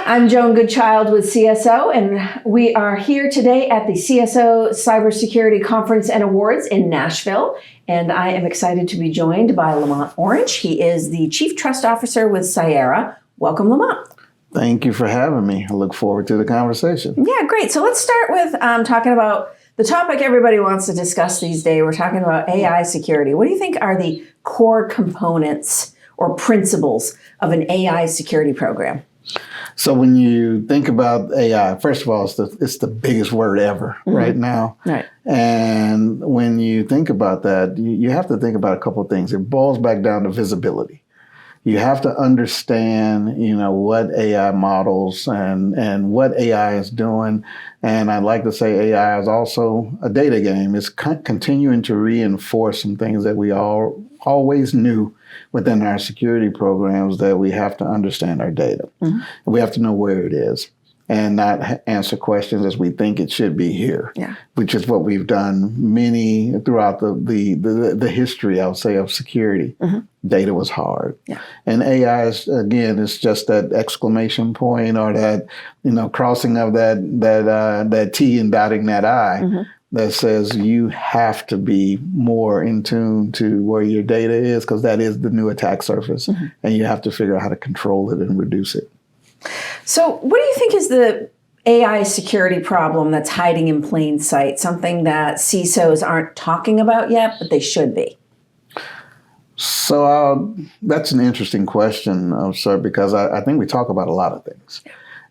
I'm Joan Goodchild with CSO, and we are here today at the CSO Cybersecurity Conference and Awards in Nashville. And I am excited to be joined by Lamont Orange. He is the Chief Trust Officer with Cyera. Welcome, Lamont. Thank you for having me. I look forward to the conversation. Yeah, great. So let's start with talking about the topic everybody wants to discuss these days. We're talking about AI security. What do you think are the core components or principles of an AI security program? So when you think about AI, first of all, it's the biggest word ever right now. Right. And when you think about that, you have to think about a couple of things. It boils back down to visibility. You have to understand, what AI models and what AI is doing. And I'd like to say AI is also a data game. It's continuing to reinforce some things that we always knew within our security programs, that we have to understand our data. We have to know where it is and not answer questions as we think it should be here, which is what we've done throughout the history, I would say, of security. Data was hard. And AI is just that exclamation point or that, crossing of that T and dotting that I. That says you have to be more in tune to where your data is, because that is the new attack surface, and you have to figure out how to control it and reduce it. So what do you think is the AI security problem that's hiding in plain sight, something that CISOs aren't talking about yet, but they should be? So that's an interesting question, sir, because I think we talk about a lot of things.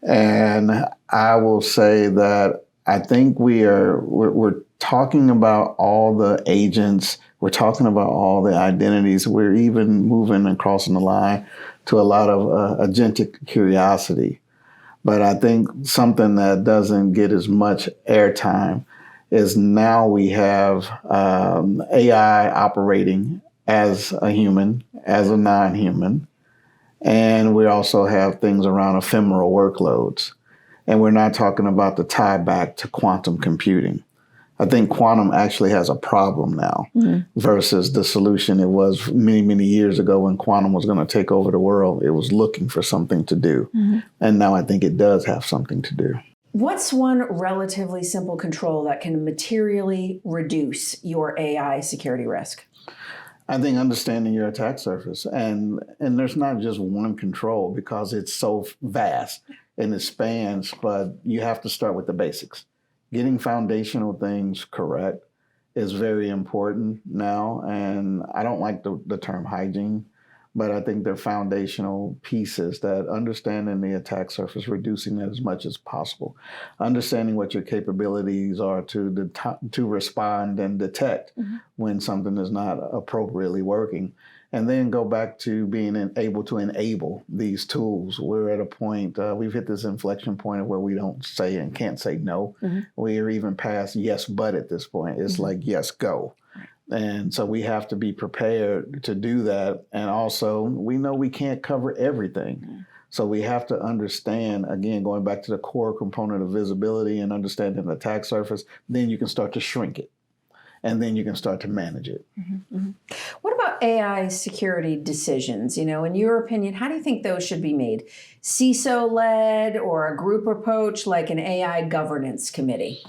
And I will say that I think we're talking about all the agents. We're talking about all the identities. We're even moving and crossing the line to a lot of agentic curiosity. But I think something that doesn't get as much airtime is now we have AI operating as a human, as a non-human. And we also have things around ephemeral workloads. And we're not talking about the tie back to quantum computing. I think quantum actually has a problem now versus the solution it was many, many years ago when quantum was going to take over the world. It was looking for something to do. And now I think it does have something to do. What's one relatively simple control that can materially reduce your AI security risk? I think understanding your attack surface. And there's not just one control because it's so vast. And it spans, but you have to start with the basics. Getting foundational things correct is very important now. And I don't like the term hygiene, but I think they're foundational pieces that understanding the attack surface, reducing that as much as possible, understanding what your capabilities are to respond and detect when something is not appropriately working. And then go back to being able to enable these tools. We're at a point, we've hit this inflection point where we don't say and can't say no. We're even past yes, but at this point. It's like, yes, go. And so we have to be prepared to do that. And also, we know we can't cover everything. So we have to understand, again, going back to the core component of visibility and understanding the attack surface, then you can start to shrink it. And then you can start to manage it. What about AI security decisions? In your opinion, how do you think those should be made? CISO-led or a group approach like an AI governance committee?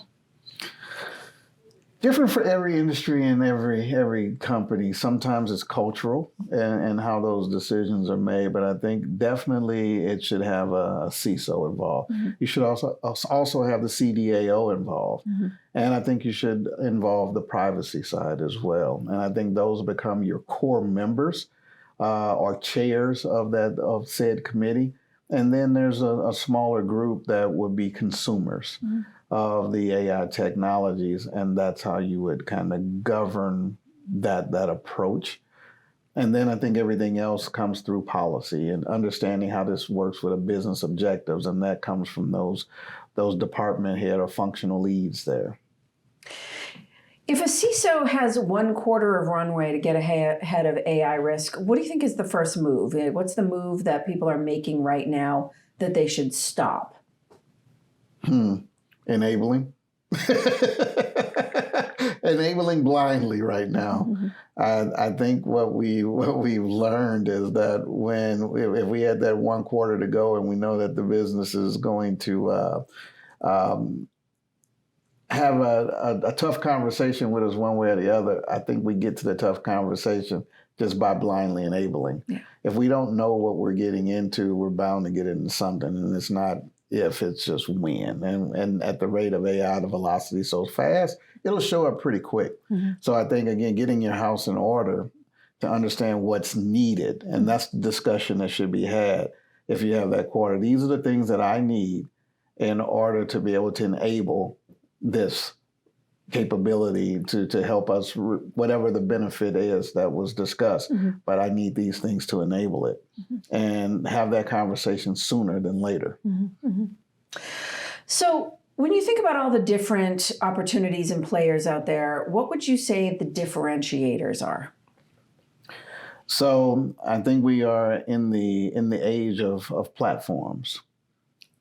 Different for every industry and every company. Sometimes it's cultural and how those decisions are made, but I think definitely it should have a CISO involved. You should also have the CDAO involved. And I think you should involve the privacy side as well. And I think those become your core members or chairs of said committee. And then there's a smaller group that would be consumers of the AI technologies, and that's how you would kind of govern that approach. And then I think everything else comes through policy and understanding how this works with a business objectives, and that comes from those department head or functional leads there. If a CISO has 1/4 of runway to get ahead of AI risk, what do you think is the first move? What's the move that people are making right now that they should stop? Enabling. enabling blindly right now. Mhm. I think what we've learned is that if we had that one quarter to go and we know that the business is going to um, have a tough conversation with us one way or the other, I think we get to the tough conversation just by blindly enabling. Yeah. If we don't know what we're getting into, we're bound to get into something, and it's not if, it's just when. And at the rate of AI, the velocity so fast, it'll show up pretty quick. Mhm. So I think, again, getting your house in order to understand what's needed, and that's the discussion that should be had if you have that quarter. These are the things that I need in order to be able to enable this capability to help us, whatever the benefit is that was discussed. Mhm. But I need these things to enable it, and have that conversation sooner than later. Mhm. Mhm. So, when you think about all the different opportunities and players out there, what would you say the differentiators are? So I think we are in the age of platforms.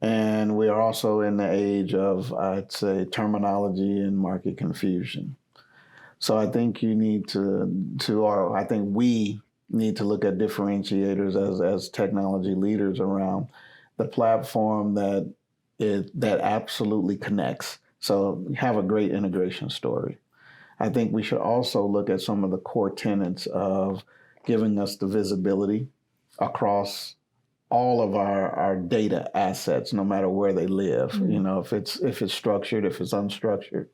And we are also in the age of, I'd say, terminology and market confusion. So I think you need or I think we need to look at differentiators as technology leaders around the platform that absolutely connects. So have a great integration story. I think we should also look at some of the core tenets of giving us the visibility across all of our data assets, no matter where they live. Mm-hmm. You know, if it's structured, if it's unstructured,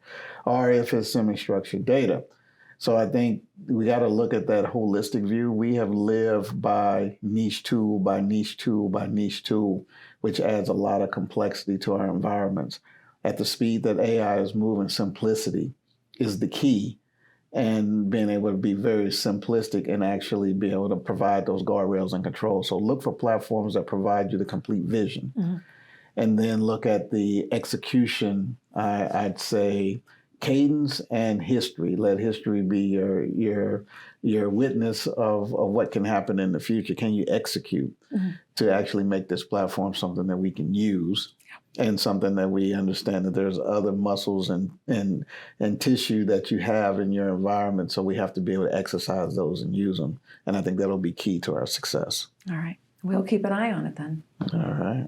or if it's semi-structured data. So I think we got to look at that holistic view. We have lived by niche tool by niche tool by niche tool, which adds a lot of complexity to our environments. At the speed that AI is moving, simplicity is the key, and being able to be very simplistic and actually be able to provide those guardrails and controls. So look for platforms that provide you the complete vision. Mm-hmm. And then look at the execution, I'd say, cadence and history. Let history be your witness of what can happen in the future. Can you execute to actually make this platform something that we can use, and something that we understand that there's other muscles and tissue that you have in your environment, so we have to be able to exercise those and use them. And I think that'll be key to our success. All right. We'll keep an eye on it then. All right.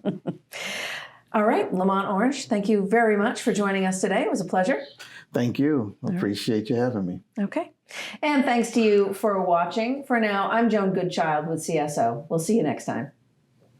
All right. Lamont Orange, thank you very much for joining us today. It was a pleasure. Thank you. Appreciate you having me. Okay. And thanks to you for watching. For now, I'm Joan Goodchild with CSO. We'll see you next time.